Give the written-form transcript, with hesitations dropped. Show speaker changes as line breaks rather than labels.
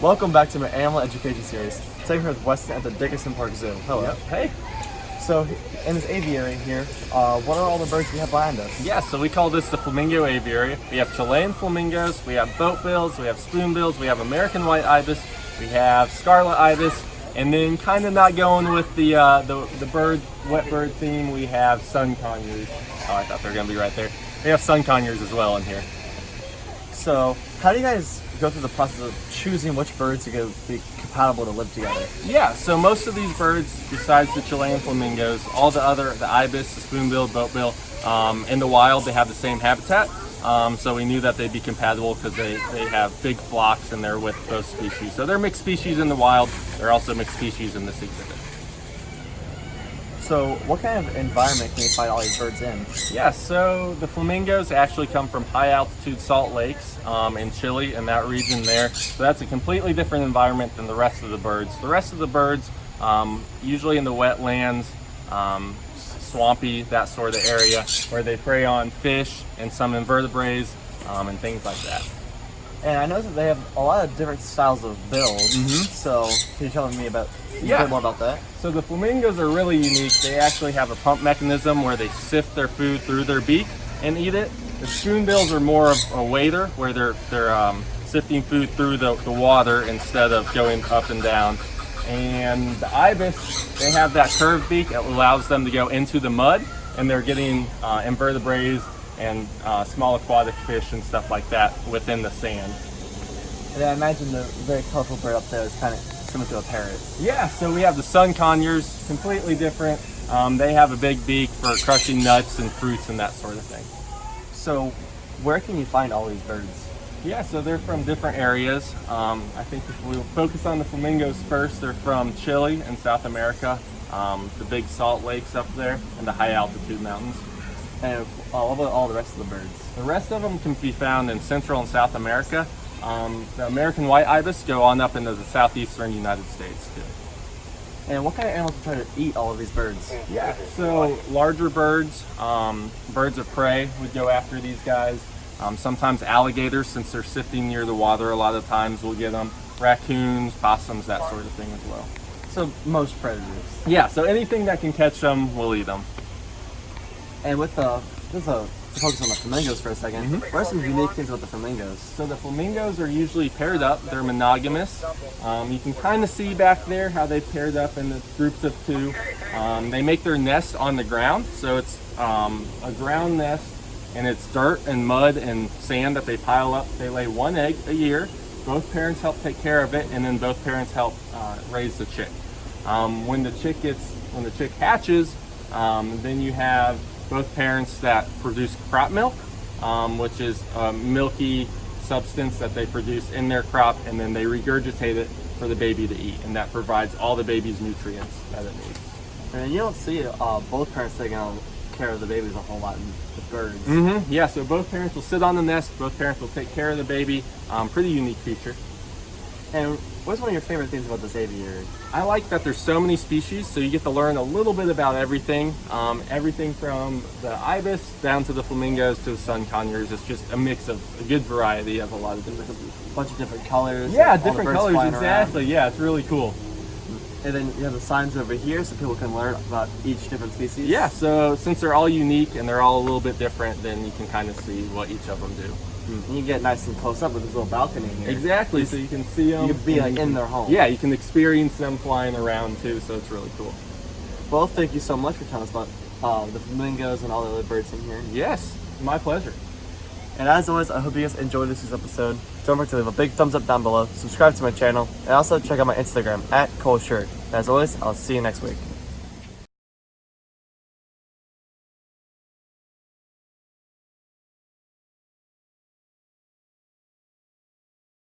Welcome back to my animal education series. Today we're here with Weston at the Dickerson Park Zoo. Hello.
Yep. Hey.
So in this aviary here, what are all the birds we have behind us?
Yeah, so we call this the Flamingo Aviary. We have Chilean flamingos, we have boatbills, we have spoonbills, we have American white ibis, we have scarlet ibis, and then kind of not going with the wet bird theme, we have sun conures. Oh, I thought they were going to be right there. We have sun conures as well in here.
So how do you guys go through the process of choosing which birds are going to be compatible to live together?
Yeah, so most of these birds, besides the Chilean flamingos, all the ibis, the spoonbill, boatbill, in the wild, they have the same habitat. So we knew that they'd be compatible because they have big flocks and they're with both species. So they're mixed species in the wild. They're also mixed species in this exhibit.
So what kind of environment can you find all these birds in?
Yeah, so the flamingos actually come from high altitude salt lakes in Chile, in that region there. So that's a completely different environment than the rest of the birds. The rest of the birds, usually in the wetlands, swampy, that sort of area, where they prey on fish and some invertebrates and things like that.
And I know that they have a lot of different styles of bills. So can you tell me a bit more about that?
So the flamingos are really unique. They actually have a pump mechanism where they sift their food through their beak and eat it. The spoonbills are more of a wader, where they're sifting food through the water instead of going up and down. And the ibis, they have that curved beak that allows them to go into the mud, and they're getting invertebrates and small aquatic fish and stuff like that within the sand.
And I imagine the very colorful bird up there is kind of similar to a parrot.
Yeah, so we have the sun conures, completely different. They have a big beak for crushing nuts and fruits and that sort of thing.
So where can you find all these birds?
Yeah, so they're from different areas. I think if we focus on the flamingos first, they're from Chile and South America, the big salt lakes up there and the high altitude mountains.
And what about all the rest of the birds?
The rest of them can be found in Central and South America. The American white ibis go on up into the southeastern United States too.
And what kind of animals try to eat all of these birds?
Yeah, so larger birds, birds of prey would go after these guys. Sometimes alligators, since they're sifting near the water, a lot of times we'll get them. Raccoons, possums, that sort of thing as well.
So most predators.
Yeah, so anything that can catch them, we'll eat them.
And with to focus on the flamingos for a second, what are some unique things about the flamingos?
So the flamingos are usually paired up. They're monogamous. You can kind of see back there how they paired up in the groups of two. They make their nest on the ground, so it's a ground nest, and it's dirt and mud and sand that they pile up. They lay one egg a year. Both parents help take care of it, and then both parents help raise the chick. When the chick hatches, then you have both parents that produce crop milk, which is a milky substance that they produce in their crop, and then they regurgitate it for the baby to eat, and that provides all the baby's nutrients that it needs.
And you don't see both parents taking care of the babies a whole lot with birds.
Yeah, so both parents will sit on the nest, both parents will take care of the baby. Pretty unique feature.
And what's one of your favorite things about this aviary?
I like that there's so many species, so you get to learn a little bit about everything. Everything from the ibis down to the flamingos to the sun conures. It's just a mix of a good variety of a lot of different species.
A bunch of different colors.
Yeah, different colors, exactly.
Around.
Yeah, it's really cool.
And then you have the signs over here so people can learn about each different species.
Yeah, so since they're all unique and they're all a little bit different, then you can kind of see what each of them do.
And you get nice and close up with this little balcony here.
Exactly, so you can see them.
You can be like in their home.
Yeah, you can experience them flying around too, so it's really cool.
Well, thank you so much for telling us about the flamingos and all the other birds in here.
Yes, my pleasure.
And as always, I hope you guys enjoyed this week's episode. Don't forget to leave a big thumbs up down below, subscribe to my channel, and also check out my Instagram @ColeShirt. And as always, I'll see you next week.